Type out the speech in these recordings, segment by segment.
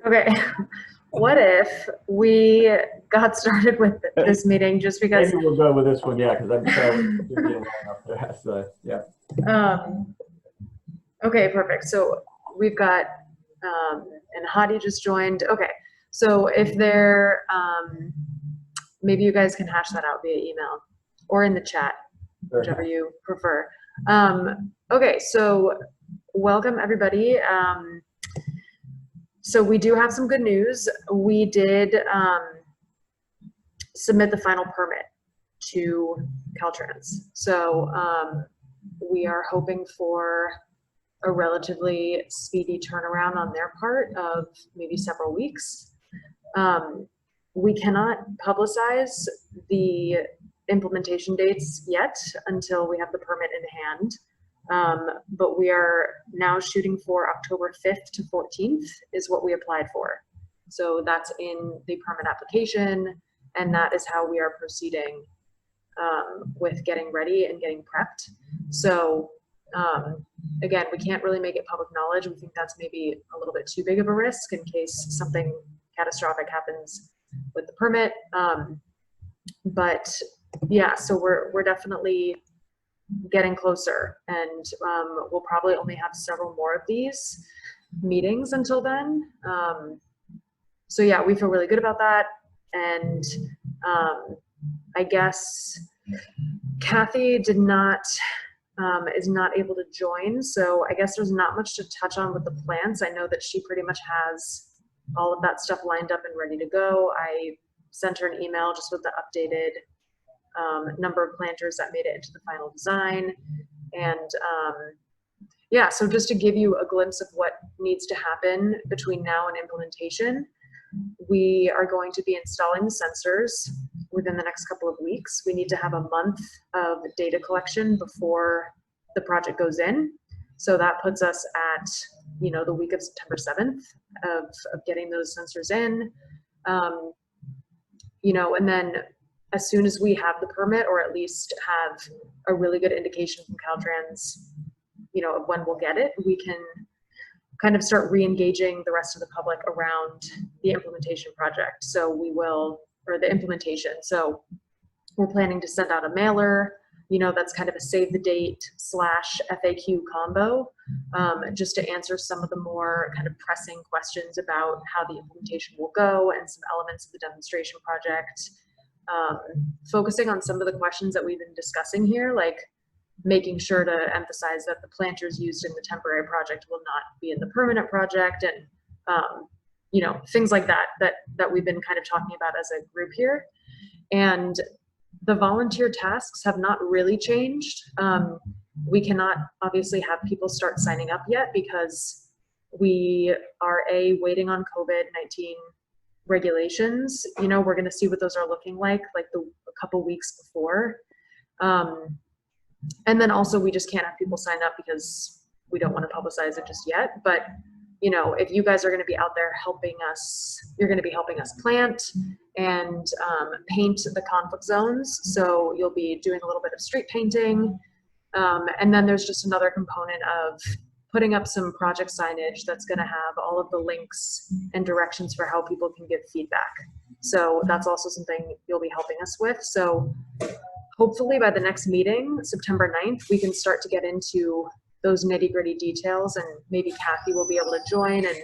Okay. What if we got started with this meeting just because? Maybe we'll go with this one, yeah, because I'm sure we're being long enough there. So, yeah. Okay, perfect. So we've got, and Hadi just joined. Okay, so if there, maybe you guys can hash that out via email or in the chat, whichever you prefer. Okay, so welcome everybody. So we do have some good news. We did submit the final permit to Caltrans. So we are hoping for a relatively speedy turnaround on their part of maybe several weeks. We cannot publicize the implementation dates yet until we have the permit in hand. But we are now shooting for October 5th to 14th is what we applied for. So that's in the permit application, and that is how we are proceeding with getting ready and getting prepped. So again, we can't really make it public knowledge. We think that's maybe a little bit too big of a risk in case something catastrophic happens with the permit. But yeah, so we're definitely getting closer, and we'll probably only have several more of these meetings until then. So yeah, we feel really good about that. And I guess Kathy is not able to join, so I guess there's not much to touch on with the plants. I know that she pretty much has all of that stuff lined up and ready to go. I sent her an email just with the updated number of planters that made it into the final design. And yeah, so just to give you a glimpse of what needs to happen between now and implementation, we are going to be installing the sensors within the next couple of weeks. We need to have a month of data collection before the project goes in. So that puts us at, you know, the week of September 7th of getting those sensors in. You know, and then as soon as we have the permit, or at least have a really good indication from Caltrans, you know, of when we'll get it, we can kind of start re-engaging the rest of the public around the implementation project. So we will, or the implementation. So we're planning to send out a mailer, you know, that's kind of a save the date / FAQ combo, just to answer some of the more kind of pressing questions about how the implementation will go and some elements of the demonstration project. Focusing on some of the questions that we've been discussing here, like making sure to emphasize that the planters used in the temporary project will not be in the permanent project, and you know, things like that we've been kind of talking about as a group here. And the volunteer tasks have not really changed. We cannot obviously have people start signing up yet because we are waiting on COVID-19 regulations. You know, we're going to see what those are looking like a couple weeks before. And then also we just can't have people sign up because we don't want to publicize it just yet. But, you know, if you guys are going to be out there helping us, you're going to be helping us plant and paint the conflict zones. So you'll be doing a little bit of street painting. And then there's just another component of putting up some project signage that's going to have all of the links and directions for how people can give feedback. So that's also something you'll be helping us with. So hopefully by the next meeting, September 9th, we can start to get into those nitty-gritty details, and maybe Kathy will be able to join, and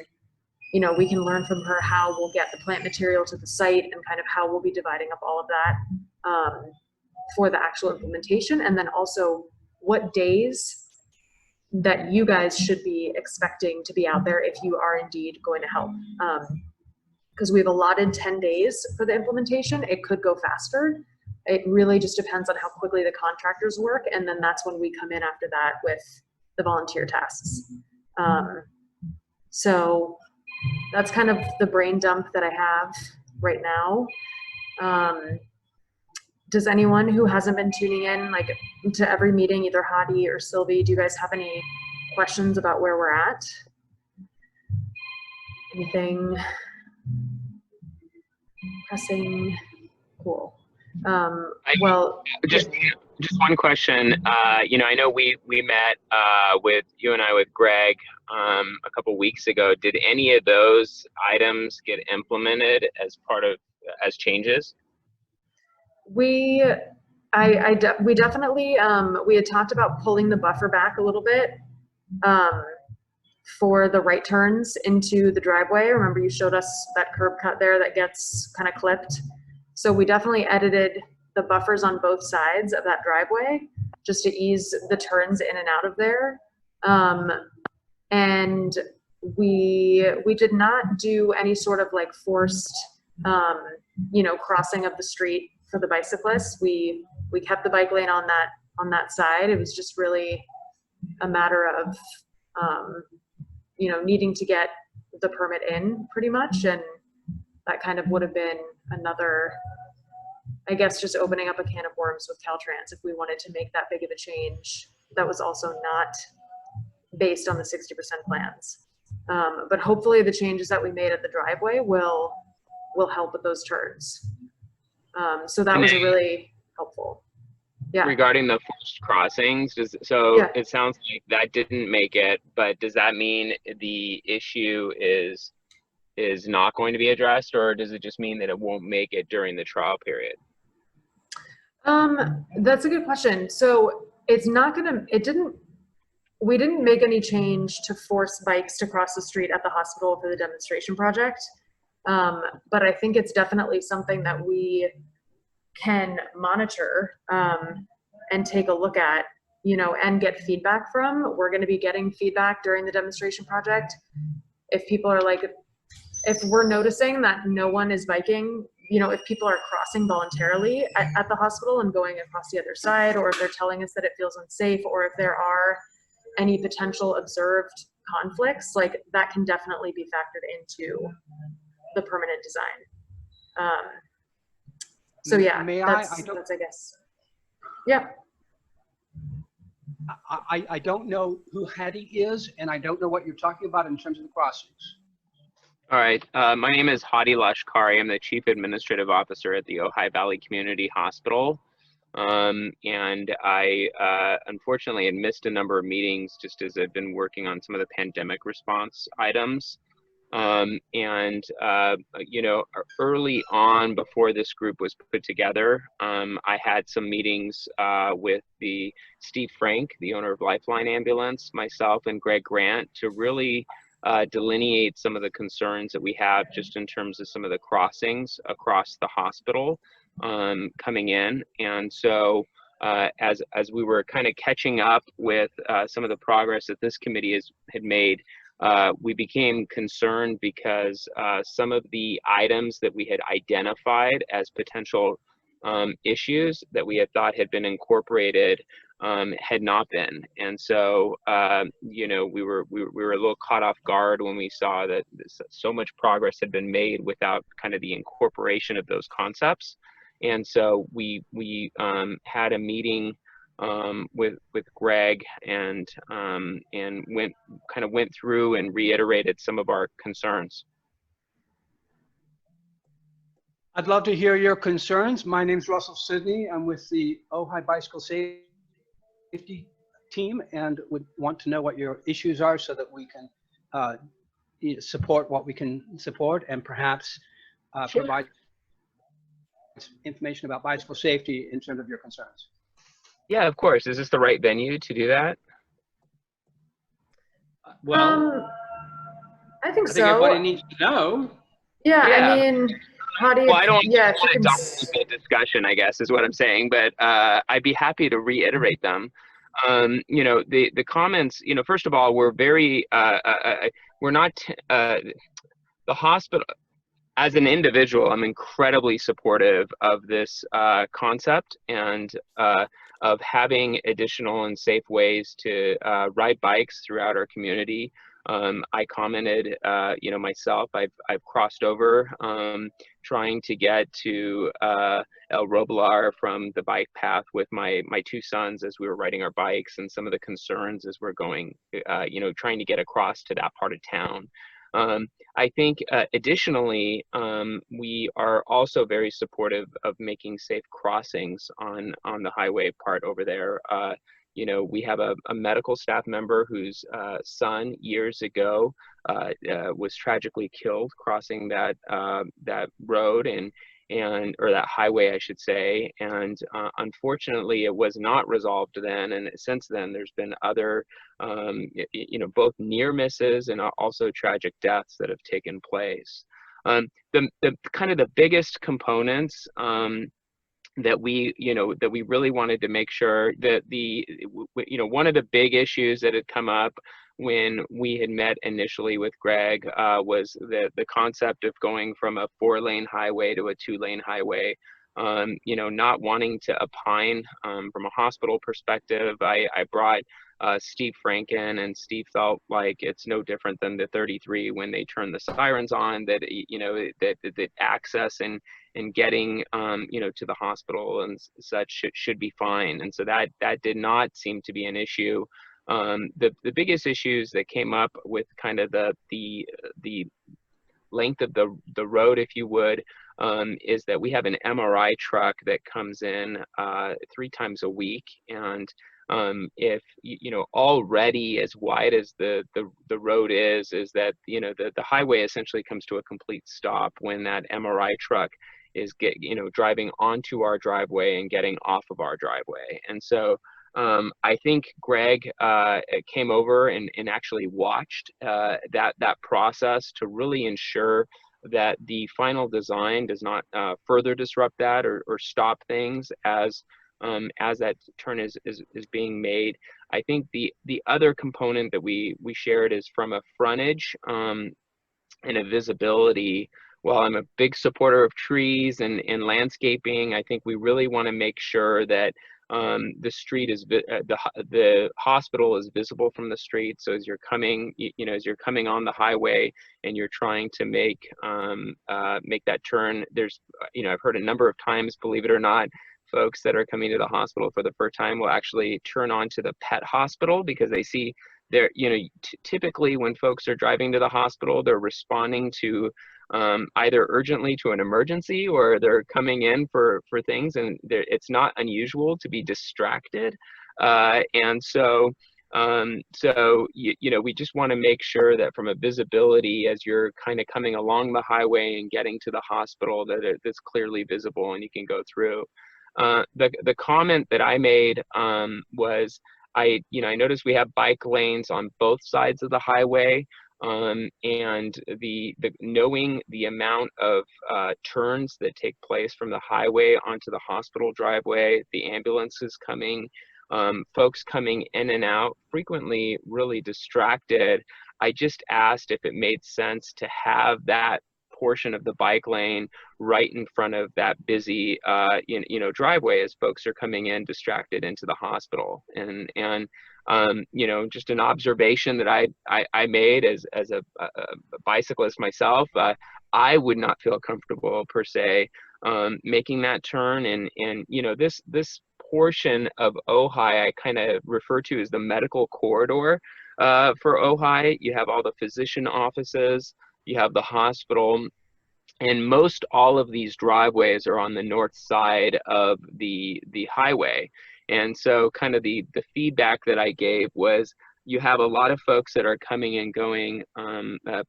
you know, we can learn from her how we'll get the plant material to the site and kind of how we'll be dividing up all of that for the actual implementation, and then also what days that you guys should be expecting to be out there if you are indeed going to help. Because we've allotted 10 days for the implementation. It could go faster. It really just depends on how quickly the contractors work, and then that's when we come in after that with the volunteer tasks. So that's kind of the brain dump that I have right now. Does anyone who hasn't been tuning in like to every meeting, either Hadi or Sylvie, do you guys have any questions about where we're at? Anything pressing? Cool. Well, Just one question. I know we met with you and I with Greg a couple weeks ago. Did any of those items get implemented as part of as changes? we, we definitely, we had talked about pulling the buffer back a little bit for the right turns into the driveway. Remember you showed us that curb cut there that gets kind of clipped. So we definitely edited the buffers on both sides of that driveway just to ease the turns in and out of there. And we did not do any sort of like forced, crossing of the street for the bicyclists. We kept the bike lane on that side. It was just really a matter of, needing to get the permit in pretty much. And that kind of would have been another, I guess, just opening up a can of worms with Caltrans if we wanted to make that big of a change that was also not based on the 60% plans. But hopefully the changes that we made at the driveway will help with those turns. So that was really helpful. Yeah. Regarding the forced crossings, It sounds like that didn't make it, but does that mean the issue is not going to be addressed, or does it just mean that it won't make it during the trial period? That's a good question. So we didn't make any change to force bikes to cross the street at the hospital for the demonstration project. But I think it's definitely something that we can monitor and take a look at, and get feedback from. We're going to be getting feedback during the demonstration project. If people are like, if we're noticing that no one is biking, if people are crossing voluntarily at the hospital and going across the other side, or if they're telling us that it feels unsafe, or if there are any potential observed conflicts, like that can definitely be factored into the permanent design. So yeah, that's I guess. Yeah. I don't know who Hattie is, and I don't know what you're talking about in terms of the crossings. All right. My name is Hadi Lashkari. I'm the Chief Administrative Officer at the Ojai Valley Community Hospital. And I unfortunately had missed a number of meetings just as I've been working on some of the pandemic response items. Early on, before this group was put together, I had some meetings with Steve Frank, the owner of Lifeline Ambulance, myself, and Greg Grant to really delineate some of the concerns that we have just in terms of some of the crossings across the hospital coming in. And so as we were kind of catching up with some of the progress that this committee had made, we became concerned because some of the items that we had identified as potential issues that we had thought had been incorporated had not been. And so, we were a little caught off guard when we saw that so much progress had been made without kind of the incorporation of those concepts. And so we had a meeting with Greg and went through and reiterated some of our concerns. I'd love to hear your concerns. My name's Russell Sidney. I'm with the Ojai Bicycle Safety team and would want to know what your issues are so that we can support what we can support and perhaps Sure. provide information about bicycle safety in terms of your concerns. Yeah, of course. Is this the right venue to do that? Well, I think I so. think everybody needs to know. Yeah, Yeah. I mean, how do you? Well, I don't yeah, want to dominate the discussion, I guess, is what I'm saying. But I'd be happy to reiterate them. The comments. First of all, we're very. We're not the hospital. As an individual, I'm incredibly supportive of this concept and of having additional and safe ways to ride bikes throughout our community. I commented, myself, I've crossed over trying to get to El Roblar from the bike path with my two sons as we were riding our bikes, and some of the concerns as we're going, trying to get across to that part of town. I think additionally, we are also very supportive of making safe crossings on the highway part over there. You know, we have a medical staff member whose son years ago was tragically killed crossing that road or that highway, I should say. And unfortunately, it was not resolved then. And since then, there's been other, you know, both near misses and also tragic deaths that have taken place. The kind of the biggest components that we, you know, that we really wanted to make sure that you know, one of the big issues that had come up when we had met initially with Greg was the concept of going from a 4-lane highway to a 2-lane highway. You know, not wanting to opine from a hospital perspective, I brought Steve Frank in, and Steve felt like it's no different than the 33 when they turn the sirens on, that, you know, that access and getting, you know, to the hospital and such should be fine. And so that did not seem to be an issue. The biggest issues that came up with kind of the length of the road, if you would, is that we have an MRI truck that comes in 3 times a week. And if, you know, already as wide as the road is that, you know, the highway essentially comes to a complete stop when that MRI truck is you know, driving onto our driveway and getting off of our driveway. And so I think Greg came over and actually watched that process to really ensure that the final design does not further disrupt that or stop things as that turn is being made. I think the other component that we shared is from a frontage and a visibility. While I'm a big supporter of trees and landscaping, I think we really want to make sure that the street is the hospital is visible from the street. So as you're coming, you know, as you're coming on the highway and you're trying to make that turn, there's, you know, I've heard a number of times, believe it or not, folks that are coming to the hospital for the first time will actually turn onto the pet hospital because they see they're, you know, typically when folks are driving to the hospital, they're responding to either urgently to an emergency or they're coming in for things, and it's not unusual to be distracted. And so, you know, we just want to make sure that from a visibility, as you're kind of coming along the highway and getting to the hospital, that it's clearly visible and you can go through. The comment that I made was, I noticed we have bike lanes on both sides of the highway, and the knowing the amount of turns that take place from the highway onto the hospital driveway, the ambulances coming, folks coming in and out, frequently really distracted. I just asked if it made sense to have that portion of the bike lane right in front of that busy you know, driveway as folks are coming in distracted into the hospital. And you know, just an observation that I made as a bicyclist myself, I would not feel comfortable per se making that turn. And you know, this portion of Ojai I kind of refer to as the medical corridor for Ojai. You have all the physician offices, you have the hospital, and most all of these driveways are on the north side of the highway. And so kind of the feedback that I gave was, you have a lot of folks that are coming and going,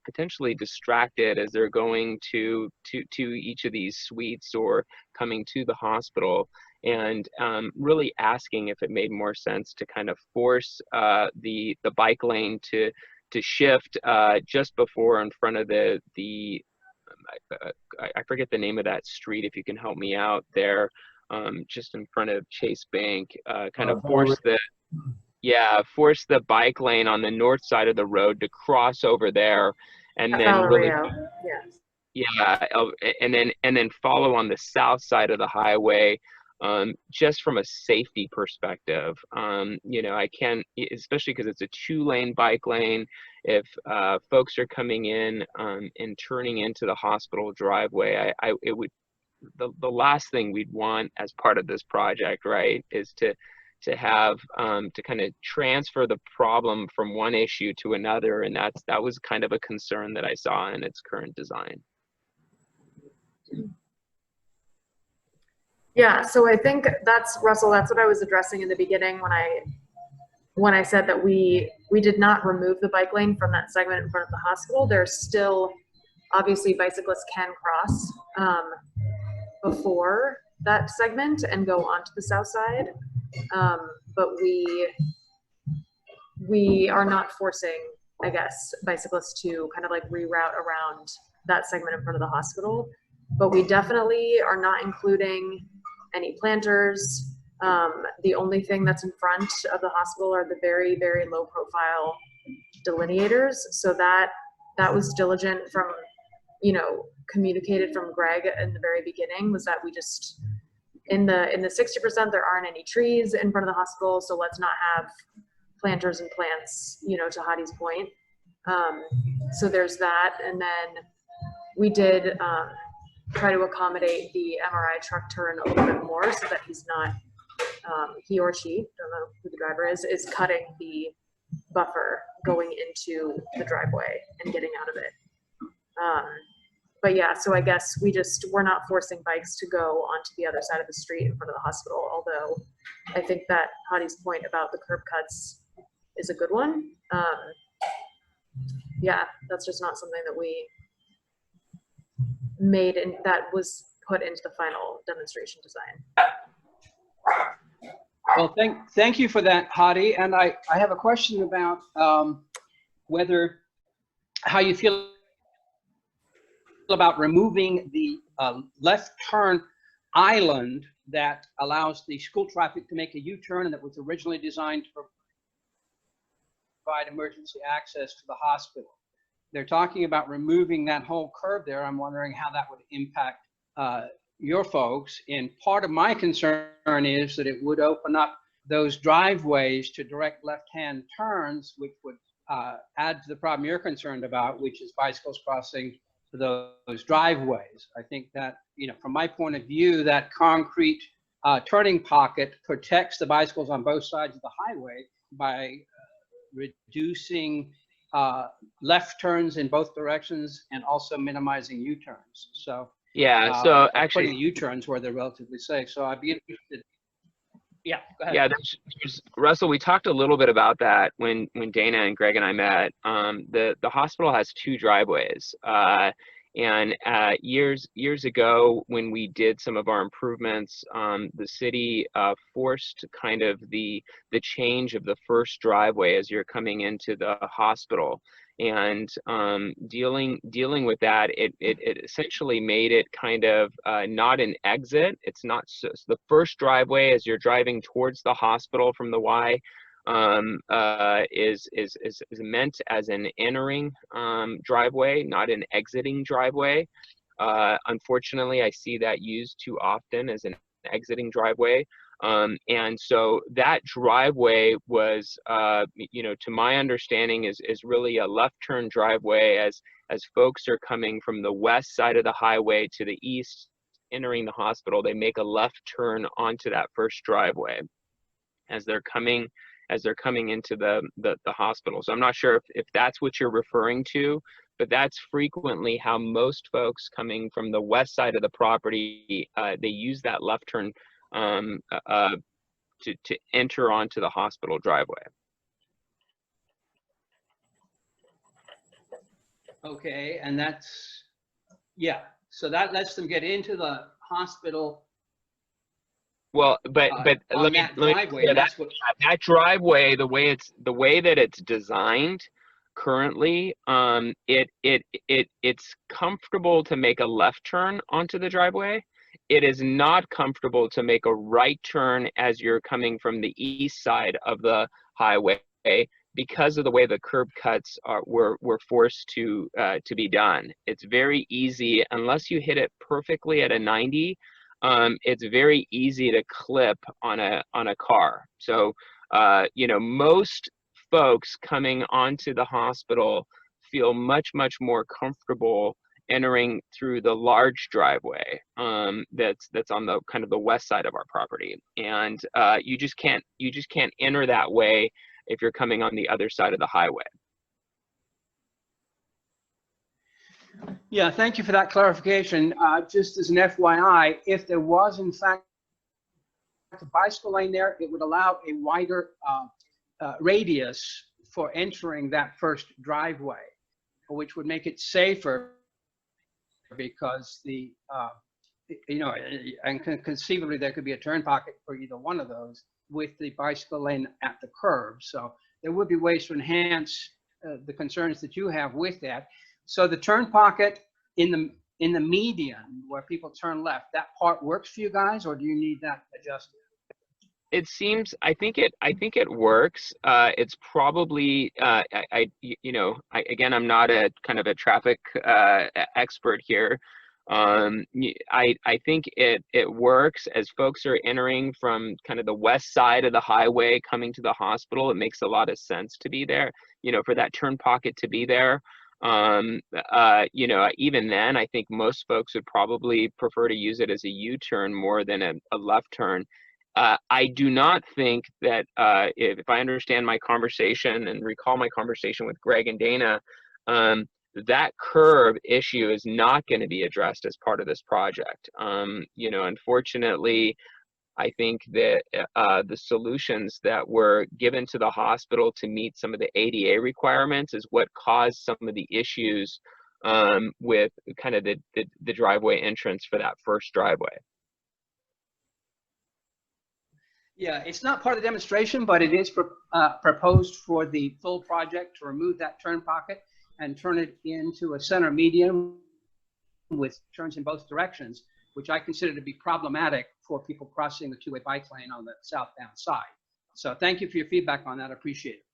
potentially distracted as they're going to each of these suites or coming to the hospital, and really asking if it made more sense to kind of force the bike lane to shift just before in front of the I forget the name of that street, if you can help me out there, just in front of Chase Bank, kind of force the bike lane on the north side of the road to cross over there, and then really, yes. yeah, and then follow on the south side of the highway, just from a safety perspective. You know, I can, especially because it's a 2-lane bike lane, if folks are coming in and turning into the hospital driveway, it would, the last thing we'd want as part of this project, right, is to to have to kind of transfer the problem from one issue to another, and that was kind of a concern that I saw in its current design. Yeah, so I think that's, Russell, that's what I was addressing in the beginning when I said that we did not remove the bike lane from that segment in front of the hospital. There's still, obviously bicyclists can cross before that segment and go onto the south side. But we are not forcing, I guess, bicyclists to kind of like reroute around that segment in front of the hospital. But we definitely are not including any planters. The only thing that's in front of the hospital are the very, very low profile delineators. So that was diligent from, you know, communicated from Greg in the very beginning, was that we just, in the 60%, there aren't any trees in front of the hospital. So let's not have planters and plants, you know, to Hadi's point. So there's that. And then we did try to accommodate the MRI truck turn a little bit more so that he's not, he or she, don't know who the driver is cutting the buffer going into the driveway and getting out of it. But yeah, so I guess we're not forcing bikes to go onto the other side of the street in front of the hospital, although I think that Hadi's point about the curb cuts is a good one. Yeah, that's just not something that we made and that was put into the final demonstration design. Well, thank you for that, Hadi. And I have a question about how you feel about removing the left turn island that allows the school traffic to make a U-turn, and that was originally designed to provide emergency access to the hospital. They're talking about removing that whole curve there. I'm wondering how that would impact your folks. And part of my concern is that it would open up those driveways to direct left-hand turns, which would add to the problem you're concerned about, which is bicycles crossing those driveways. I think that, you know, from my point of view, that concrete turning pocket protects the bicycles on both sides of the highway by reducing left turns in both directions and also minimizing U-turns. So yeah, so actually putting U-turns where they're relatively safe. So I'd be interested. Yeah, go ahead. Yeah, Russell, we talked a little bit about that when Dana and Greg and I met. The hospital has two driveways, and years ago when we did some of our improvements, the city forced kind of the change of the first driveway as you're coming into the hospital. And dealing with that, it essentially made it kind of not an exit. It's not the first driveway as you're driving towards the hospital from the Y is meant as an entering driveway, not an exiting driveway. Unfortunately, I see that used too often as an exiting driveway. And so that driveway was, you know, to my understanding is really a left turn driveway as folks are coming from the west side of the highway to the east, entering the hospital, they make a left turn onto that first driveway as they're coming into the hospital. So I'm not sure if that's what you're referring to, but that's frequently how most folks coming from the west side of the property, they use that left turn to enter onto the hospital driveway. Okay, and that's, yeah, so that lets them get into the hospital. Well, but let me clear that driveway, the way that it's designed currently, it's comfortable to make a left turn onto the driveway. It is not comfortable to make a right turn as you're coming from the east side of the highway because of the way the curb cuts were forced to be done. It's very easy, unless you hit it perfectly at a 90, it's very easy to clip on a car. So, you know, most folks coming onto the hospital feel much more comfortable entering through the large driveway that's on the kind of the west side of our property, and you just can't enter that way if you're coming on the other side of the highway. Yeah, thank you for that clarification. Just as an FYI, if there was in fact a bicycle lane there, it would allow a wider radius for entering that first driveway, which would make it safer, because the and conceivably there could be a turn pocket for either one of those with the bicycle lane at the curb. So there would be ways to enhance the concerns that you have with that. So the turn pocket in the median where people turn left, that part works for you guys, or do you need that adjusted? It seems, I think it works. It's probably, again, I'm not a kind of a traffic expert here. I think it works as folks are entering from kind of the west side of the highway coming to the hospital. It makes a lot of sense to be there, for that turn pocket to be there. Even then, I think most folks would probably prefer to use it as a U-turn more than a left turn. I do not think that if I understand my conversation and recall my conversation with Greg and Dana, that curb issue is not going to be addressed as part of this project. Unfortunately, I think that the solutions that were given to the hospital to meet some of the ADA requirements is what caused some of the issues with kind of the driveway entrance for that first driveway. Yeah, it's not part of the demonstration, but it is proposed for the full project to remove that turn pocket and turn it into a center median with turns in both directions, which I consider to be problematic for people crossing the two-way bike lane on the southbound side. So thank you for your feedback on that. I appreciate it.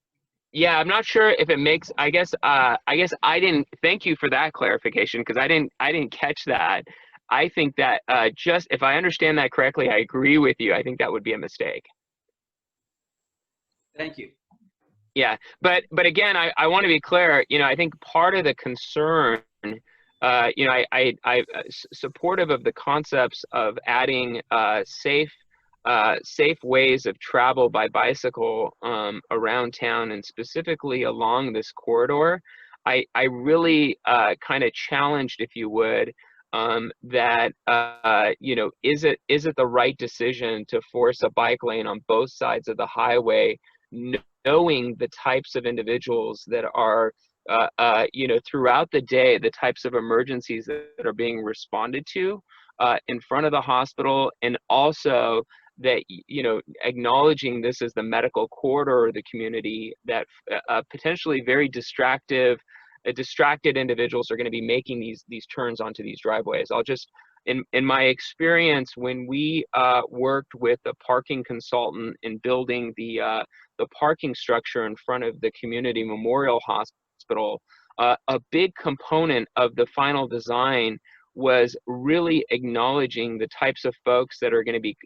Yeah, I'm not sure if it makes, I guess I didn't, thank you for that clarification, because I didn't catch that. I think that just, if I understand that correctly, I agree with you. I think that would be a mistake. Thank you. Yeah, but again, I want to be clear. I think part of the concern, I supportive of the concepts of adding safe ways of travel by bicycle around town, and specifically along this corridor. I really kind of challenged, if you would, that is it the right decision to force a bike lane on both sides of the highway, knowing the types of individuals that are throughout the day, the types of emergencies that are being responded to in front of the hospital, and also that acknowledging this as the medical corridor of the community, that potentially very distracted individuals are going to be making these turns onto these driveways. I'll just, in my experience, when we worked with a parking consultant in building the parking structure in front of the Community Memorial Hospital, a big component of the final design was really acknowledging the types of folks that are going to be,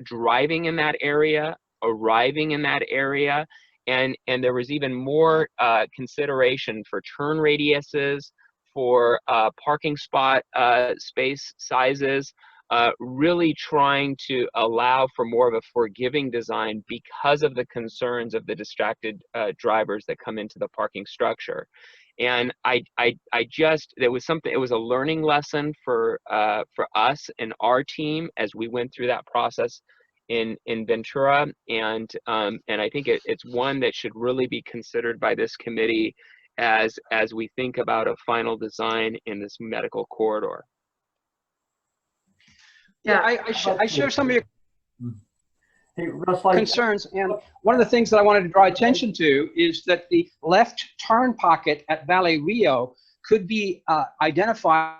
driving in that area, arriving in that area. And there was even more consideration for turn radiuses, for parking spot space sizes, really trying to allow for more of a forgiving design because of the concerns of the distracted drivers that come into the parking structure. And it was a learning lesson for us and our team as we went through that process in Ventura, and I think it's one that should really be considered by this committee as we think about a final design in this medical corridor. Yeah, I share some of your Hey, Russ, concerns, and one of the things that I wanted to draw attention to is that the left turn pocket at Valley Rio could be identified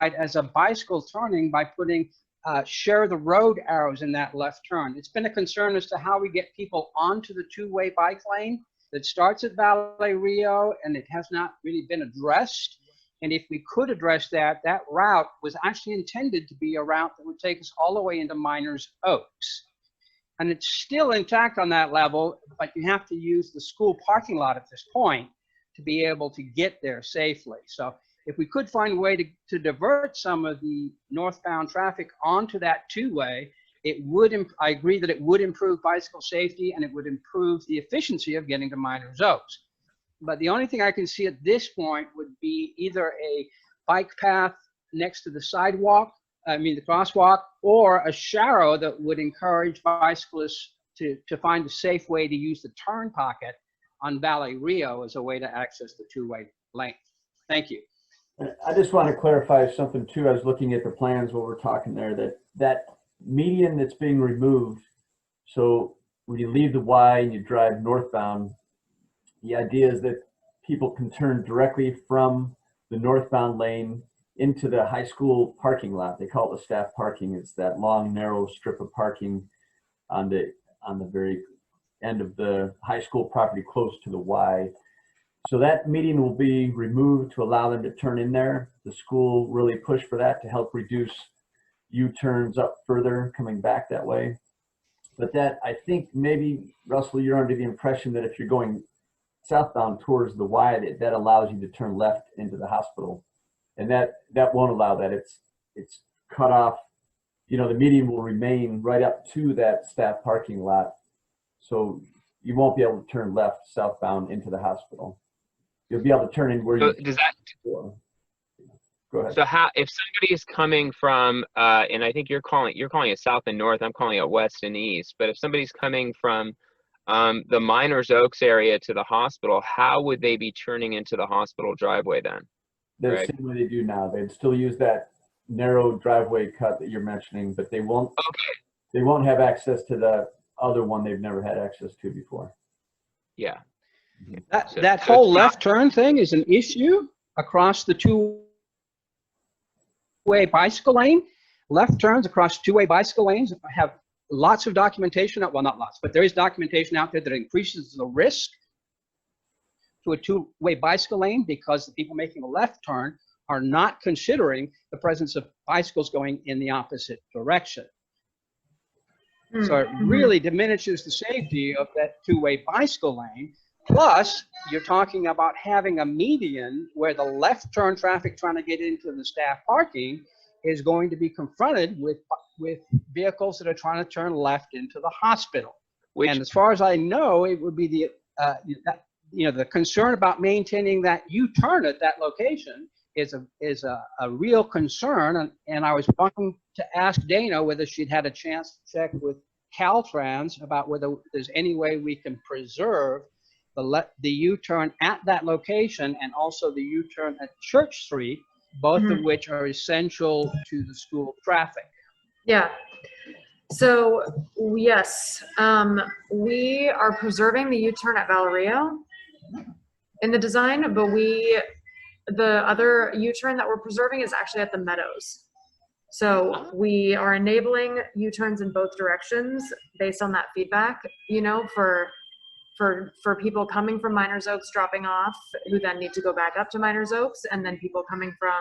as a bicycle turning by putting share the road arrows in that left turn. It's been a concern as to how we get people onto the two-way bike lane that starts at Valley Rio, and it has not really been addressed. And if we could address that, that route was actually intended to be a route that would take us all the way into Miners Oaks. And it's still intact on that level, but you have to use the school parking lot at this point. to be able to get there safely. So if we could find a way to divert some of the northbound traffic onto that two-way, it would, I agree that it would improve bicycle safety and it would improve the efficiency of getting to Miners Oaks. But the only thing I can see at this point would be either a bike path next to the sidewalk, the crosswalk, or a sharrow that would encourage bicyclists to find a safe way to use the turn pocket on Valley Rio as a way to access the two-way lane. Thank you. I just want to clarify something too. I was looking at the plans while we're talking there, that median that's being removed. So when you leave the Y and you drive northbound, the idea is that people can turn directly from the northbound lane into the high school parking lot. They call it the staff parking. It's that long, narrow strip of parking on the very end of the high school property close to the Y. So that median will be removed to allow them to turn in there. The school really pushed for that to help reduce U-turns up further coming back that way. But that, I think maybe, Russell, you're under the impression that if you're going southbound towards the Y, that allows you to turn left into the hospital. And that won't allow that. It's cut off. You know, the median will remain right up to that staff parking lot. So you won't be able to turn left southbound into the hospital. You'll be able to turn in where you does that before. Go ahead. So how, if somebody is coming from, and I think you're calling it south and north, I'm calling it west and east, but if somebody's coming from the Miners Oaks area to the hospital, how would they be turning into the hospital driveway then? The same way they do now. They'd still use that narrow driveway cut that you're mentioning, but they won't. Okay. They won't have access to the other one they've never had access to before. Yeah. That whole left turn thing is an issue across the two-way bicycle lane. Left turns across two-way bicycle lanes have lots of documentation, well, not lots, but there is documentation out there that increases the risk to a two-way bicycle lane because the people making a left turn are not considering the presence of bicycles going in the opposite direction. So it really diminishes the safety of that two-way bicycle lane. Plus, you're talking about having a median where the left turn traffic trying to get into the staff parking is going to be confronted with vehicles that are trying to turn left into the hospital. And as far as I know, it would be the concern about maintaining that U-turn at that location is a real concern. And I was wanting to ask Dana whether she'd had a chance to check with Caltrans about whether there's any way we can preserve the U-turn at that location and also the U-turn at Church Street, both of which are essential to the school traffic. Yeah. So yes, we are preserving the U-turn at Valerio in the design, but the other U-turn that we're preserving is actually at the Meadows. So we are enabling U-turns in both directions based on that feedback, you know, for people coming from Miners Oaks dropping off who then need to go back up to Miners Oaks, and then people coming from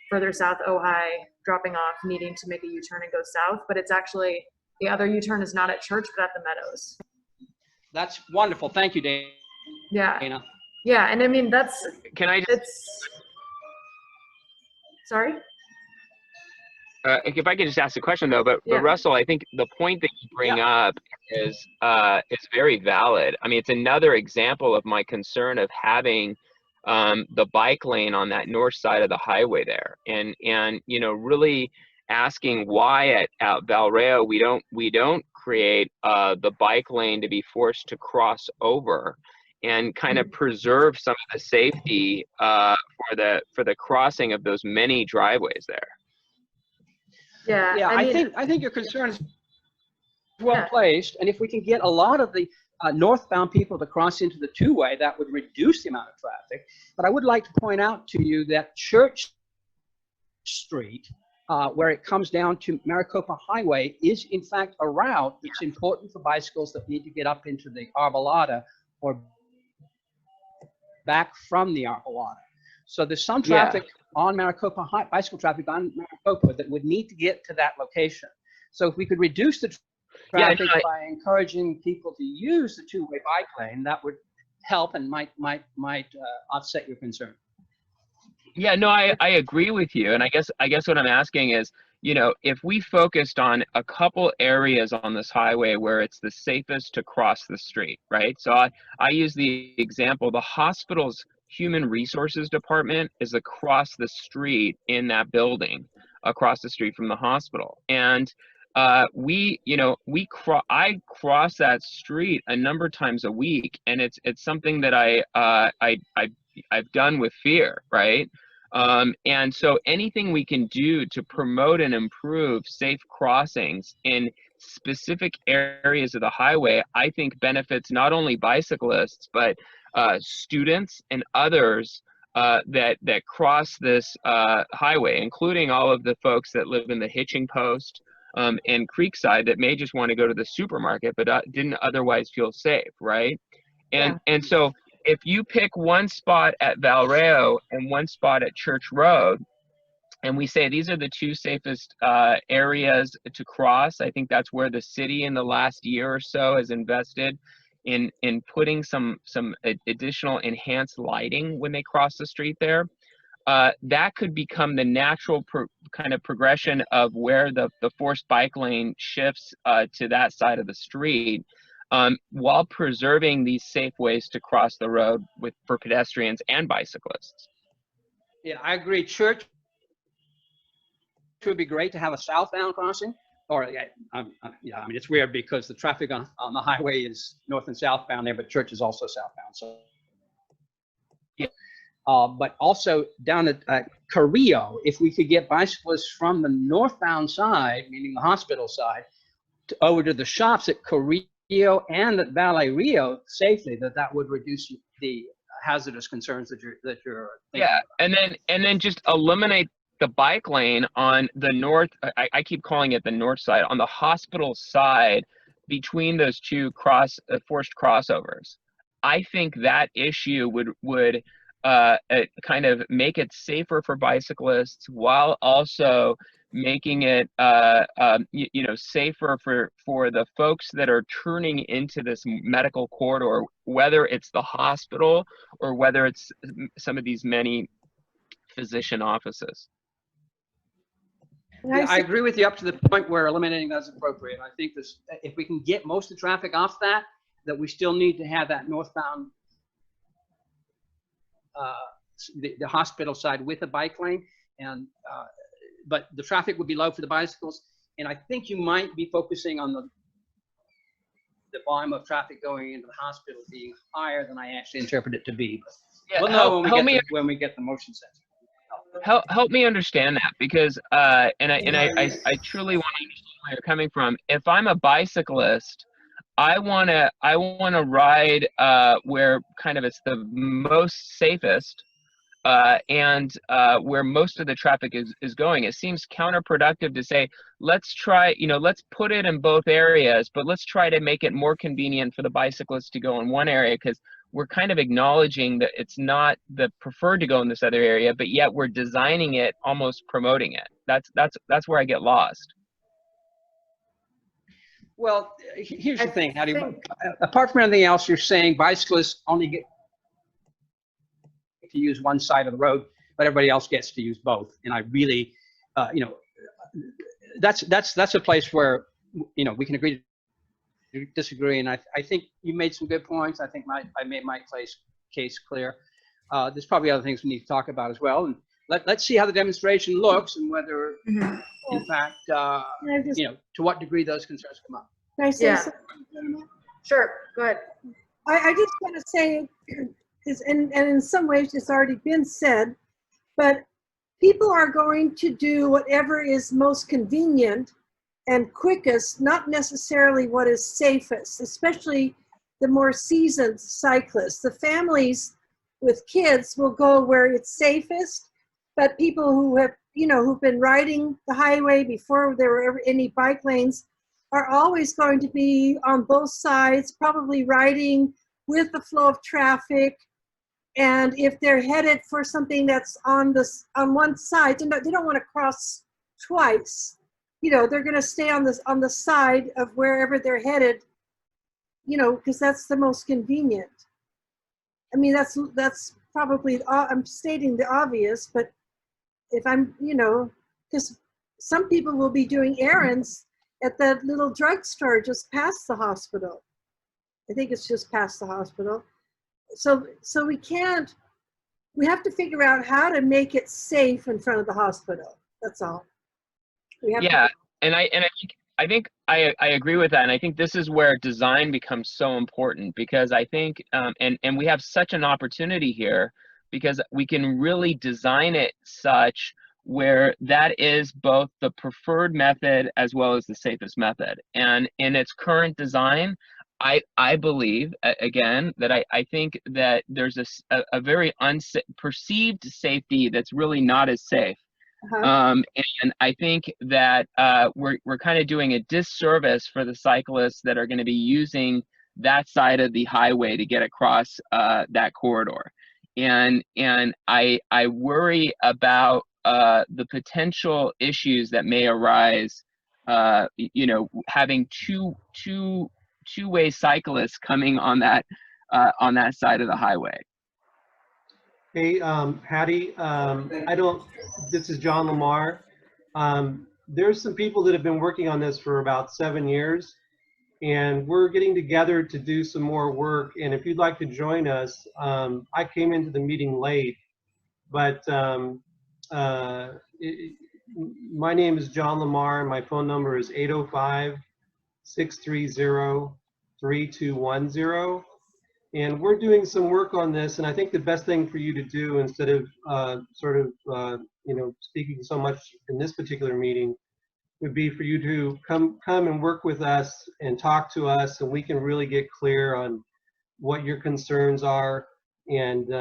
further south Ojai dropping off needing to make a U-turn and go south. But it's actually, the other U-turn is not at Church but at the Meadows. That's wonderful. Thank you, Dana. Yeah. Yeah, and I mean that's, can I just, sorry? If I could just ask a question though, but Russell, I think the point that you bring up is very valid. I mean, it's another example of my concern of having the bike lane on that north side of the highway there, and you know, really asking why at Vallejo we don't create the bike lane to be forced to cross over and kind of preserve some of the safety for the crossing of those many driveways there. Yeah, I think your concern is well placed, and if we can get a lot of the northbound people to cross into the two-way, that would reduce the amount of traffic. But I would like to point out to you that Church Street, where it comes down to Maricopa Highway, is in fact a route that's important for bicycles that need to get up into the Arbolada or back from the Arbolada. So there's some traffic on Maricopa, bicycle traffic on Maricopa that would need to get to that location. So if we could reduce the traffic by encouraging people to use the two-way bike lane, that would help and might offset your concern. Yeah, no, I agree with you. And I guess what I'm asking is, if we focused on a couple areas on this highway where it's the safest to cross the street, right? So I use the example, the hospital's human resources department is across the street in that building, across the street from the hospital. And I cross that street a number of times a week, and it's something that I've done with fear, right? And so anything we can do to promote and improve safe crossings in specific areas of the highway, I think benefits not only bicyclists, but students and others that cross this highway, including all of the folks that live in the hitching post and Creekside that may just want to go to the supermarket, but didn't otherwise feel safe, right? And so if you pick one spot at Valreo and one spot at Church Road, and we say these are the two safest areas to cross, I think that's where the city in the last year or so has invested in putting some additional enhanced lighting when they cross the street there. That could become the natural kind of progression of where the forced bike lane shifts to that side of the street, while preserving these safe ways to cross the road for pedestrians and bicyclists. Yeah, I agree. Church would be great to have a southbound crossing. Or yeah, I mean, it's weird because the traffic on the highway is north and southbound there, but Church is also southbound. So yeah. But also down at Carrillo, if we could get bicyclists from the northbound side, meaning the hospital side, over to the shops at Carrillo and at Valle Rio safely, that would reduce the hazardous concerns that you're thinking about. And then just eliminate the bike lane on the north. I keep calling it the north side, on the hospital side, between those two forced crossovers. I think that issue would kind of make it safer for bicyclists while also making it safer for the folks that are turning into this medical corridor, whether it's the hospital or whether it's some of these many physician offices. Yeah, I agree with you up to the point where eliminating that is appropriate. I think if we can get most of the traffic off that we still need to have that northbound the hospital side with a bike lane, and but the traffic would be low for the bicycles, and I think you might be focusing on the volume of traffic going into the hospital being higher than I actually interpret it to be. But yeah, we'll know when we get the motion sensor. Help me understand that, because I truly want to understand where you're coming from. If I'm a bicyclist, I wanna ride where kind of it's the most safest and where most of the traffic is going. It seems counterproductive to say, let's put it in both areas, but let's try to make it more convenient for the bicyclists to go in one area, because we're kind of acknowledging that it's not the preferred to go in this other area, but yet we're designing it, almost promoting it. That's where I get lost. Well, here's the thing, Hattie. Apart from anything else, you're saying bicyclists only get to use one side of the road, but everybody else gets to use both. And I really, that's a place where, we can agree to disagree. And I think you made some good points. I think I made my case clear. There's probably other things we need to talk about as well. And let's see how the demonstration looks and whether, in fact, to what degree those concerns come up. Can I say something? Sure, go ahead. I just want to say, and in some ways it's already been said, but people are going to do whatever is most convenient and quickest, not necessarily what is safest, especially the more seasoned cyclists. The families with kids will go where it's safest, but people who have, who've been riding the highway before there were ever any bike lanes are always going to be on both sides, probably riding with the flow of traffic. And if they're headed for something that's on one side, they don't want to cross twice. They're going to stay on the side of wherever they're headed, because that's the most convenient. I mean, that's probably, I'm stating the obvious, but if I'm, you know, because some people will be doing errands at that little drugstore just past the hospital. I think it's just past the hospital. So we have to figure out how to make it safe in front of the hospital. That's all. We have Yeah, to, and I think I agree with that, and I think this is where design becomes so important, because I think and we have such an opportunity here, because we can really design it such where that is both the preferred method as well as the safest method. And in its current design, I believe again that I think that there's a very perceived safety that's really not as safe. uh-huh. And I think that we're kind of doing a disservice for the cyclists that are going to be using that side of the highway to get across that corridor. And I worry about the potential issues that may arise, you know, having two-way cyclists coming on that side of the highway. Hey, Hattie, this is John Lamar. There's some people that have been working on this for about 7 years, and we're getting together to do some more work. And if you'd like to join us, I came into the meeting late, but my name is John Lamar, and my phone number is 805-630-3210. And we're doing some work on this, and I think the best thing for you to do, instead of you know, speaking so much in this particular meeting, would be for you to come and work with us and talk to us, and we can really get clear on what your concerns are. And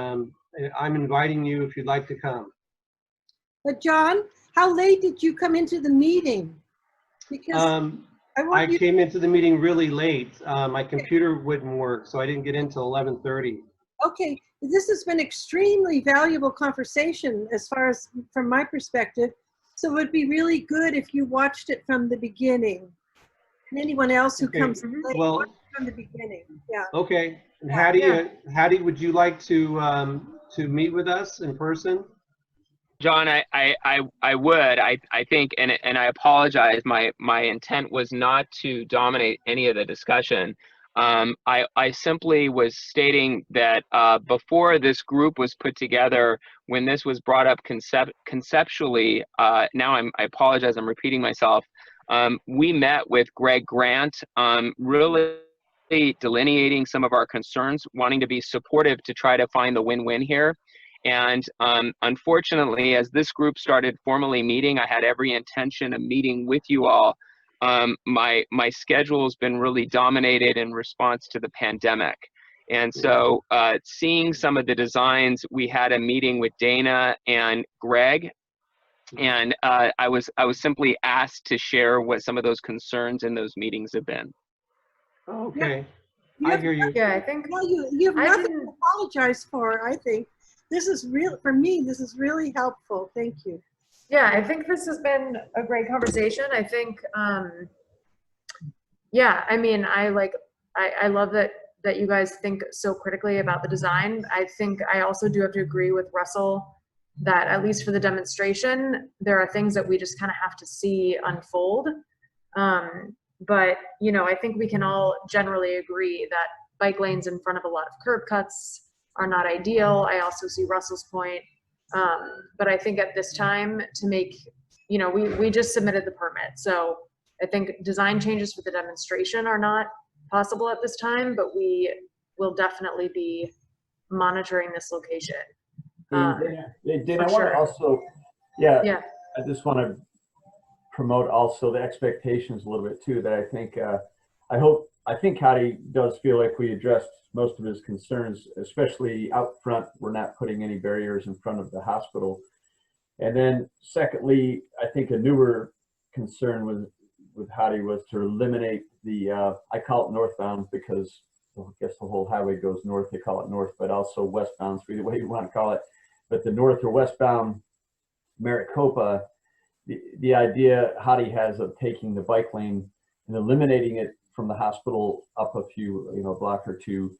I'm inviting you if you'd like to come. But John, how late did you come into the meeting? Because I came into the meeting really late. My computer wouldn't work, so I didn't get in till 11:30. Okay, this has been extremely valuable conversation as far as from my perspective. So it would be really good if you watched it from the beginning. And anyone else who Okay, comes late, well, watch it from the beginning. Yeah. okay. And Yeah. Hattie, would you like to meet with us in person? John, I would. I think, and I apologize. My intent was not to dominate any of the discussion. I simply was stating that before this group was put together, when this was brought up conceptually, now I apologize, I'm repeating myself. We met with Greg Grant, really delineating some of our concerns, wanting to be supportive to try to find the win-win here. And unfortunately, as this group started formally meeting, I had every intention of meeting with you all. My schedule has been really dominated in response to the pandemic. And so seeing some of the designs, we had a meeting with Dana and Greg, and I was simply asked to share what some of those concerns in those meetings have been. Okay, You I have hear you. Yeah, I think No, you have I nothing didn't- to apologize for, I think. This is real, for me, this is really helpful. Thank you. Yeah, I think this has been a great conversation. I think, yeah, I mean, I love that you guys think so critically about the design. I think I also do have to agree with Russell that at least for the demonstration, there are things that we just kind of have to see unfold. But, you know, I think we can all generally agree that bike lanes in front of a lot of curb cuts are not ideal. I also see Russell's point. But I think at this time to make, you know, we just submitted the permit. So I think design changes for the demonstration are not possible at this time, but we will definitely be monitoring this location. Did for I want sure. to also, yeah, Yeah, I just want to promote also the expectations a little bit too, that I think, I think Hattie does feel like we addressed most of his concerns, especially out front. We're not putting any barriers in front of the hospital. And then secondly, I think a newer concern with Hattie was to eliminate the, I call it northbound because I guess the whole highway goes north, they call it north, but also westbound, so either way you want to call it. But the north or westbound Maricopa, the idea Hattie has of taking the bike lane and eliminating it from the hospital up a few, block or two,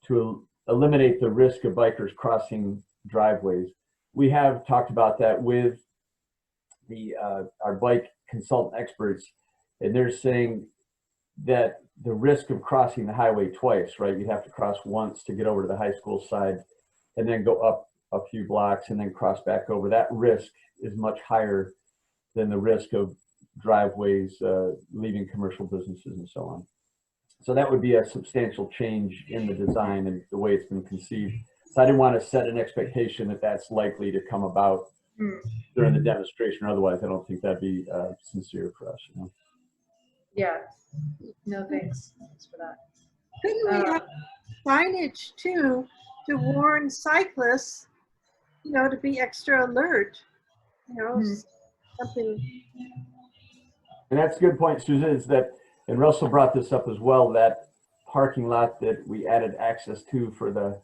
to eliminate the risk of bikers crossing driveways. We have talked about that with our bike consultant experts, and they're saying that the risk of crossing the highway twice, right? You'd have to cross once to get over to the high school side and then go up a few blocks and then cross back over. That risk is much higher than the risk of driveways leaving commercial businesses and so on. So that would be a substantial change in the design and the way it's been conceived. So I didn't want to set an expectation that that's likely to come about during the demonstration. Otherwise, I don't think that'd be sincere for us. You know? Yeah. No, thanks. Thanks for that. Couldn't we have signage too to warn cyclists, you know, to be extra alert, you know, something. And that's a good point, Susan, is that, and Russell brought this up as well, that parking lot that we added access to for the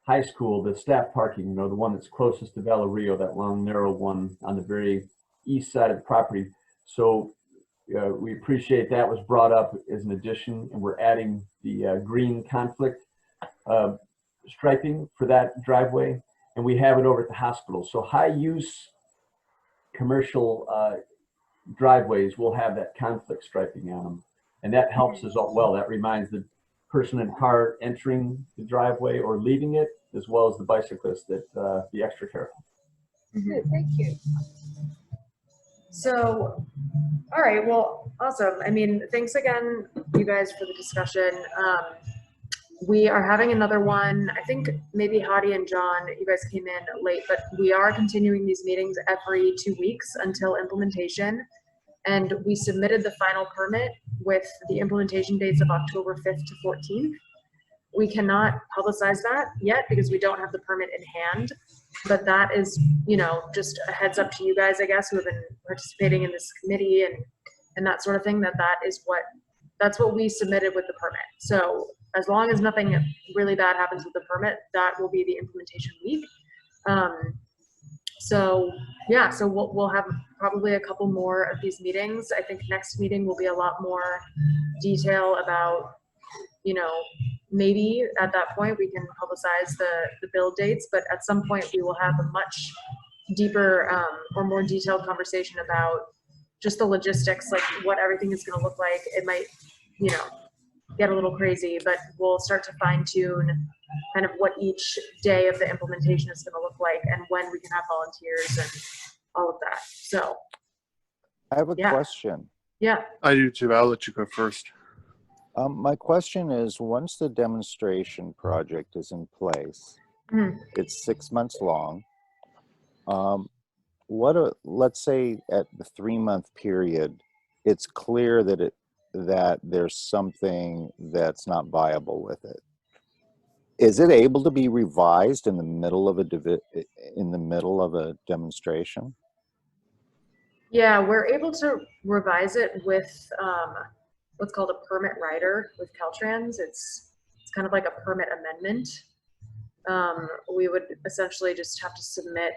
high school, the staff parking, you know, the one that's closest to Vela Rio, that long, narrow one on the very east side of the property. So we appreciate that was brought up as an addition, and we're adding the green conflict striping for that driveway, and we have it over at the hospital. So high use commercial driveways will have that conflict striping on them, and that helps us out well. That reminds the person in car entering the driveway or leaving it, as well as the bicyclist, that be extra careful. Good, thank you. So, all right, well, awesome. I mean, thanks again, you guys, for the discussion. We are having another one. I think maybe Hadi and John, you guys came in late, but we are continuing these meetings every 2 weeks until implementation. And we submitted the final permit with the implementation dates of October 5th to 14th. We cannot publicize that yet because we don't have the permit in hand, but that is, you know, just a heads up to you guys, I guess, who have been participating in this committee and that sort of thing, that's what we submitted with the permit. So as long as nothing really bad happens with the permit, that will be the implementation week. So yeah, so we'll have probably a couple more of these meetings. I think next meeting will be a lot more detail about, you know, maybe at that point we can publicize the build dates, but at some point we will have a much deeper or more detailed conversation about just the logistics, like what everything is going to look like. It might, you know, get a little crazy, but we'll start to fine tune kind of what each day of the implementation is going to look like and when we can have volunteers and all of that. So I have a question. Yeah. I do too. I'll let you go first. My question is, once the demonstration project is in place, it's 6 months long. Let's say at the 3-month period, it's clear that there's something that's not viable with it. Is it able to be revised in the middle of a demonstration? Yeah, we're able to revise it with what's called a permit rider with Caltrans. It's kind of like a permit amendment. We would essentially just have to submit,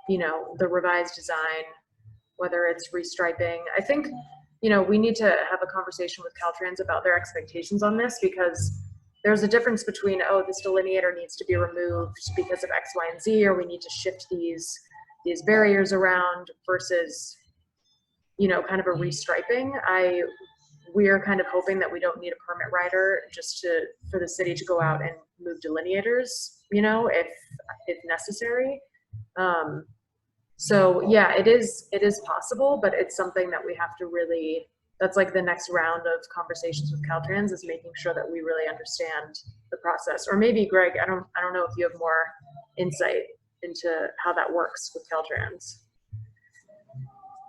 you know, the revised design, whether it's restriping. I think, you know, we need to have a conversation with Caltrans about their expectations on this, because there's a difference between, oh, this delineator needs to be removed because of X, Y, and Z, or we need to shift these barriers around, versus, you know, kind of a restriping. We're kind of hoping that we don't need a permit rider just for the city to go out and move delineators, you know, if necessary. So yeah, it is possible, but it's something that we have to really, that's like the next round of conversations with Caltrans, is making sure that we really understand the process. Or maybe Greg, I don't know if you have more insight into how that works with Caltrans.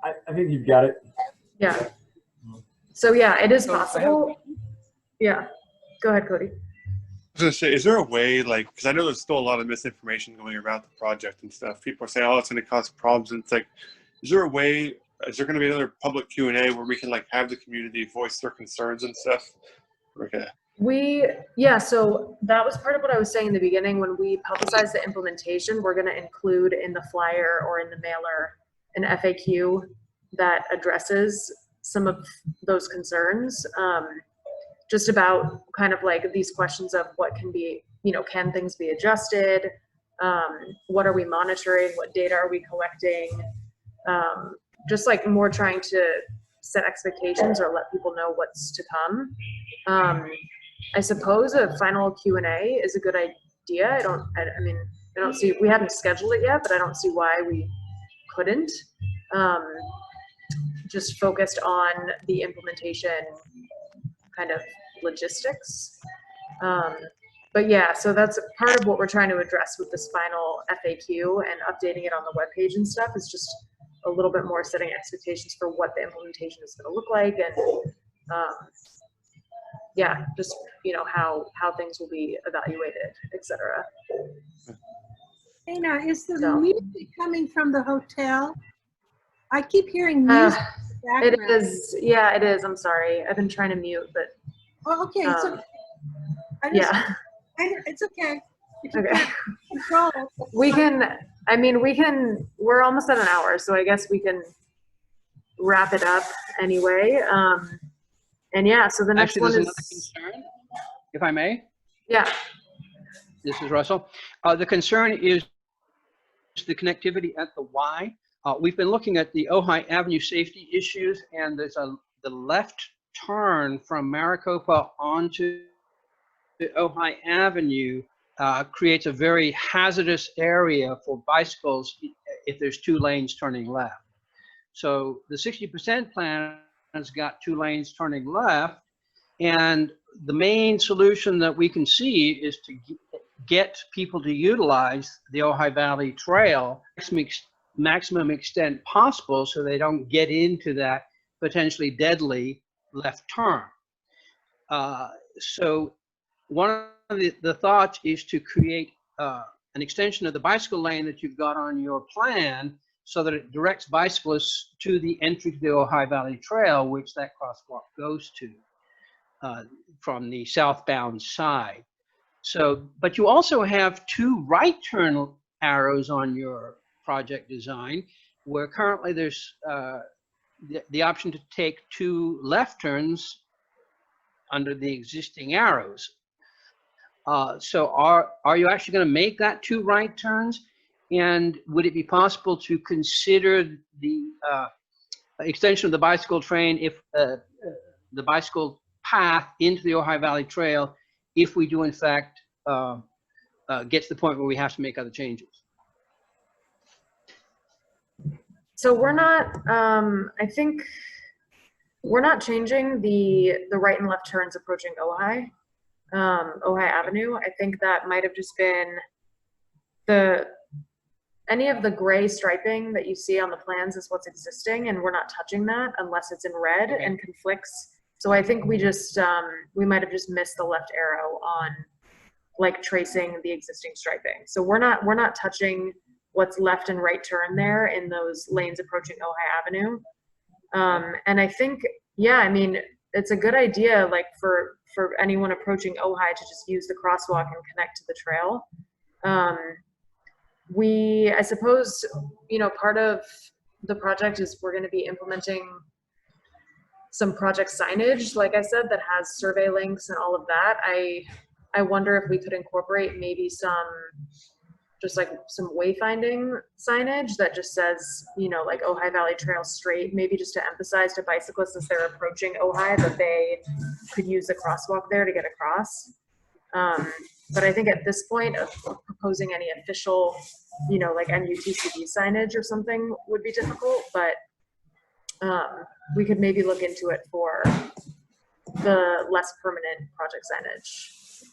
I think you've got it. Yeah. So yeah, it is possible. Yeah. Go ahead, Cody. I was going to say, is there a way, like, because I know there's still a lot of misinformation going around the project and stuff. People are saying, oh, it's going to cause problems. And it's like, is there going to be another public Q&A where we can, like, have the community voice their concerns and stuff? Okay. Yeah, so that was part of what I was saying in the beginning. When we publicize the implementation, we're going to include in the flyer or in the mailer an FAQ that addresses some of those concerns, just about kind of like these questions of what can be can things be adjusted? What are we monitoring? What data are we collecting? Just like more trying to set expectations or let people know what's to come. I suppose a final Q&A is a good idea. I mean, I don't see, we hadn't scheduled it yet, but I don't see why we couldn't. Just focused on the implementation kind of logistics. But yeah, so that's part of what we're trying to address with this final FAQ and updating it on the webpage and stuff, is just a little bit more setting expectations for what the implementation is going to look like, and yeah, just how things will be evaluated, etc. Dana, is the music coming from the hotel? I keep hearing music in the It background. is, yeah, it is. I'm sorry, I've been trying to mute, but Oh, okay, it's okay. yeah. It's okay. If you Okay. can't control it, that's We fine. can, I mean, we're almost at an hour, so I guess we can wrap it up anyway. And yeah, so the next Actually, one there's another is, concern, if I may. yeah, This is Russell. The concern is the connectivity at the Y. We've been looking at the Ojai Avenue safety issues, and there's the left turn from Maricopa onto the Ojai Avenue creates a very hazardous area for bicycles if there's 2 lanes turning left. So the 60% plan has got 2 lanes turning left, and the main solution that we can see is to get people to utilize the Ojai Valley Trail maximum extent possible, so they don't get into that potentially deadly left turn. So one of the thoughts is to create an extension of the bicycle lane that you've got on your plan, so that it directs bicyclists to the entry to the Ojai Valley Trail, which that crosswalk goes to from the southbound side. So, but you also have 2 right turn arrows on your project design, where currently there's the option to take 2 left turns under the existing arrows. So are you actually going to make that 2 right turns? And would it be possible to consider the extension of the bicycle train, if the bicycle path into the Ojai Valley Trail, if we do in fact get to the point where we have to make other changes? so we're not, I think we're not changing the right and left turns approaching Ojai Avenue. I think that might have just been any of the gray striping that you see on the plans is what's existing, and we're not touching that unless it's in red and conflicts. So I think we just, we might have just missed the left arrow on like tracing the existing striping. So we're not touching what's left and right turn there in those lanes approaching Ojai Avenue. And I think, yeah, I mean, it's a good idea, like for anyone approaching Ojai to just use the crosswalk and connect to the trail. I suppose, part of the project is we're going to be implementing some project signage, like I said, that has survey links and all of that. I wonder if we could incorporate maybe some wayfinding signage that just says, like Ojai Valley Trail straight, maybe just to emphasize to bicyclists as they're approaching Ojai that they could use the crosswalk there to get across. But I think at this point of proposing any official, like MUTCD signage or something would be difficult, but we could maybe look into it for the less permanent project signage.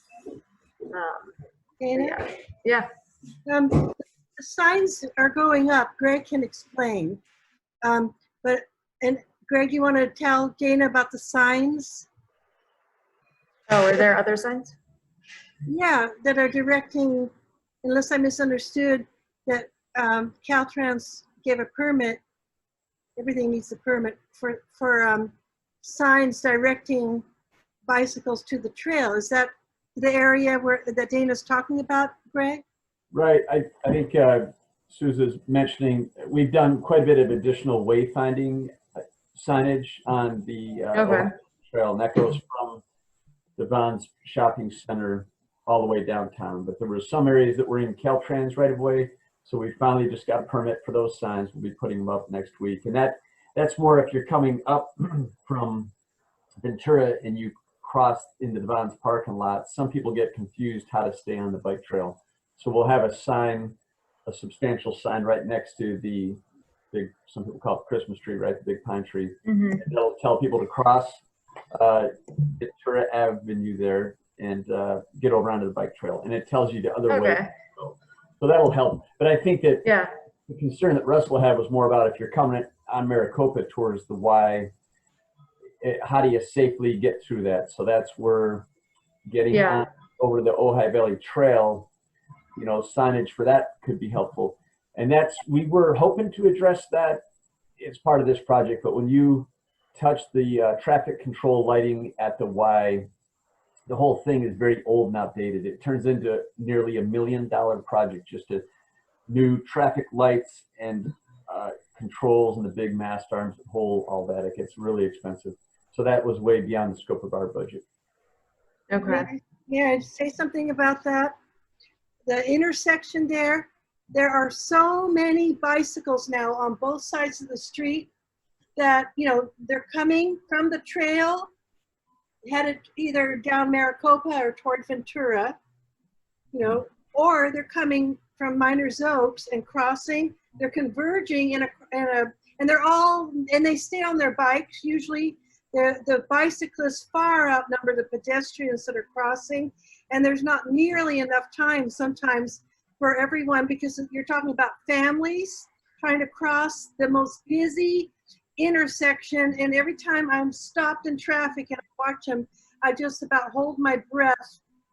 Dana? Yeah. The signs are going up. Greg can explain. And Greg, you want to tell Dana about the signs? Oh, are there other signs? Yeah, that are directing, unless I misunderstood, that Caltrans gave a permit. Everything needs a permit for signs directing bicycles to the trail. Is that the area that Dana's talking about, Greg? Right. I think Sousa's mentioning we've done quite a bit of additional wayfinding signage on the Okay. trail, and that goes from the Vons Shopping Center all the way downtown. But there were some areas that were in Caltrans right of way. So we finally just got a permit for those signs. We'll be putting them up next week. And that's more if you're coming up from Ventura and you cross into the Vons parking lot. Some people get confused how to stay on the bike trail. So we'll have a sign, a substantial sign right next to the big, some people call it the Christmas tree, right? The big pine tree. Mhm. And it'll tell people to cross Ventura Avenue there and get over onto the bike trail. And it tells you the other way. Okay. So that'll help. But I think that Yeah. the concern that Russell had was more about if you're coming on Maricopa towards the Y, how do you safely get through that? So that's where getting Yeah. on over the Ojai Valley Trail, you know, signage for that could be helpful. And we were hoping to address that as part of this project, but when you touch the traffic control lighting at the Y, the whole thing is very old and outdated. It turns into nearly $1 million project, just a new traffic lights and controls and the big mast arms, all that. It gets really expensive. So that was way beyond the scope of our budget. Okay. Yeah, I'd say something about that. The intersection there are so many bicycles now on both sides of the street that, you know, they're coming from the trail, headed either down Maricopa or toward Ventura, you know, or they're coming from Miners Oaks and crossing. They're converging and they stay on their bikes. Usually the bicyclists far outnumber the pedestrians that are crossing, and there's not nearly enough time sometimes for everyone, because you're talking about families trying to cross the most busy intersection, and every time I'm stopped in traffic and I watch them, I just about hold my breath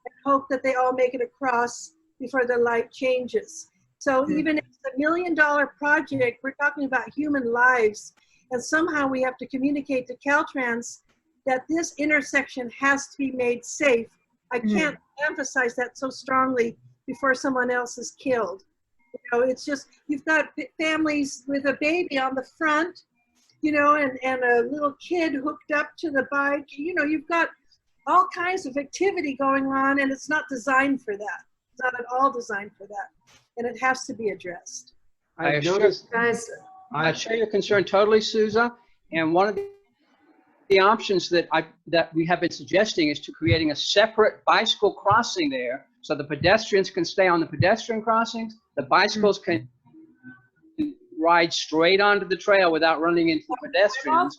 and hope that they all make it across before the light changes. So even if it's $1 million project, we're talking about human lives, and somehow we have to communicate to Caltrans that this intersection has to be made safe. I can't emphasize that so strongly before someone else is killed. You know, it's just, you've got families with a baby on the front, you know, and a little kid hooked up to the bike. You know, you've got all kinds of activity going on, and it's not designed for that. It's not at all designed for that, and it has to be addressed. I Guys, I share your concern totally, Souza. And one of the options that we have been suggesting is to creating a separate bicycle crossing there, so the pedestrians can stay on the pedestrian crossings, the bicycles can ride straight onto the trail without running into the pedestrians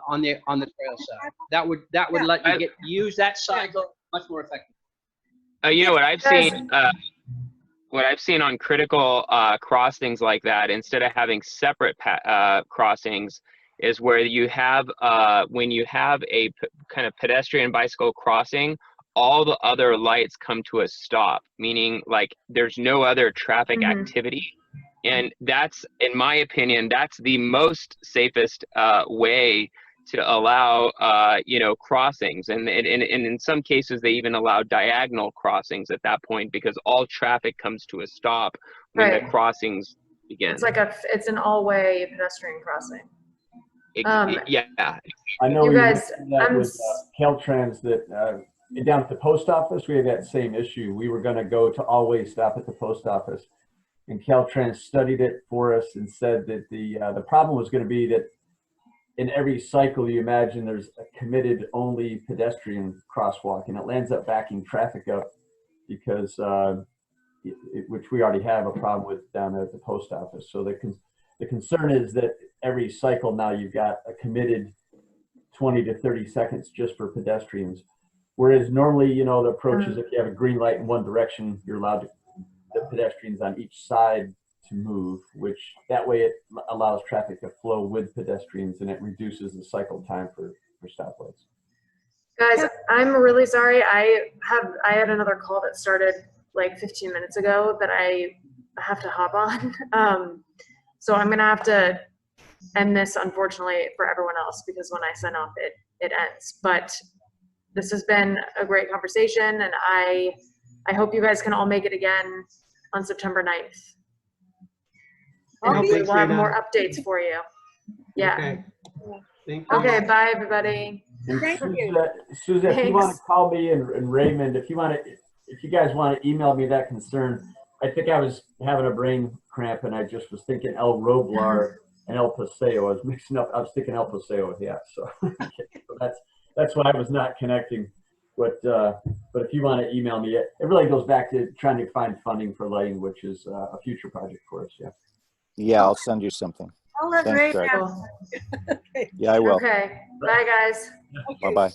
on the trail side. That would let you use that cycle much more effectively. You know what I've seen? What I've seen on critical crossings like that, instead of having separate crossings, is where you have when you have a kind of pedestrian bicycle crossing, all the other lights come to a stop, meaning like there's no other traffic activity. And that's, in my opinion, that's the most safest way to allow, you know, crossings. And in some cases, they even allow diagonal crossings at that point, because all traffic comes to a stop when the crossings begin. it's like it's an all-way pedestrian crossing. Yeah. I know You we guys, mentioned that with Caltrans, that down at the post office, we had that same issue. We were going to go to always stop at the post office, and Caltrans studied it for us and said that the problem was going to be that in every cycle, you imagine there's a committed only pedestrian crosswalk, and it ends up backing traffic up because, which we already have a problem with down at the post office. So the concern is that every cycle now you've got a committed 20 to 30 seconds just for pedestrians. Whereas normally, you know, the approach is if you have a green light in one direction, you're allowed the pedestrians on each side to move, which that way it allows traffic to flow with pedestrians, and it reduces the cycle time for stoplights. Guys, I'm really sorry. I had another call that started like 15 minutes ago that I have to hop on. So I'm gonna have to end this, unfortunately, for everyone else, because when I sign off, it ends. But this has been a great conversation, and I hope you guys can all make it again on September 9th. And hopefully we'll have more updates for you. Yeah. Okay. Thank you. Okay, bye everybody. And Thank you. Susan, if you want to call me and Raymond, if if you guys want to email me that concern, I think I was having a brain cramp and I just was thinking El Roblar and El Paseo. I was mixing up. I was thinking El Paseo. Yeah. So, so that's why I was not connecting. But if you want to email me, it really goes back to trying to find funding for lighting, which is a future project for us. Yeah. Yeah, I'll send you something. I'll let Thanks, Ray Greg. know. Okay. Yeah, I will. Okay, bye guys. Bye-bye.